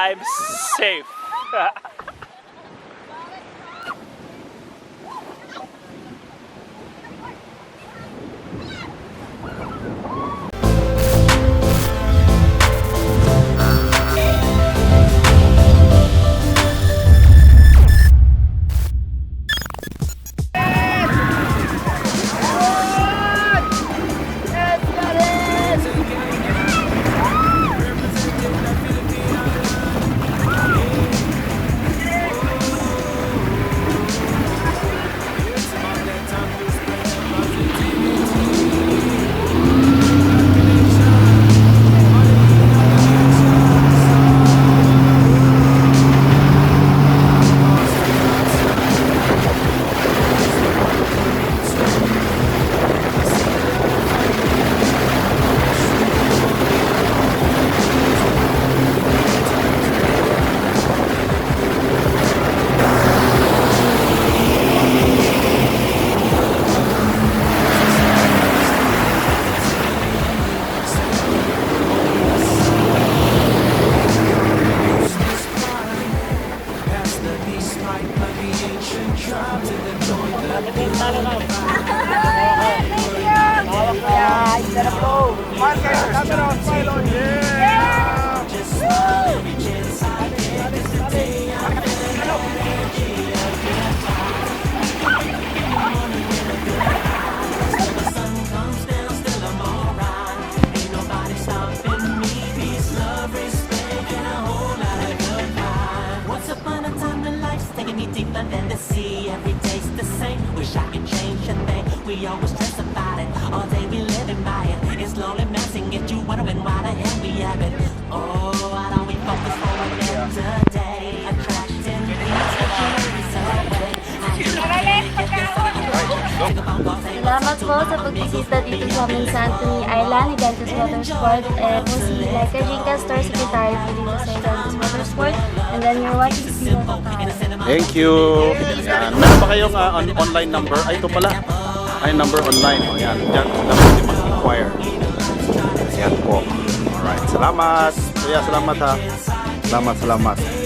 I'm safe. We always stress about it. All day we living by it. It's slowly messing it. You wondering why the hell we have it. Oh, why don't we focus for a minute today? Attracting these opportunities away. Salamat po sa pagbisita dito sa amin sa Antonia Isla Gigantes Motorsport. Po si Isla Gigantes Store Secretary po dito sa Gigantes Motorsport. And then you're watching si Thank you. Yan. Meron ba kayong online number? Ay, ito pala. Ay, number online. O, yan. Diyan dapat din mag-inquire. Yan po. Alright. Salamat. Kuya, salamat ha. Salamat.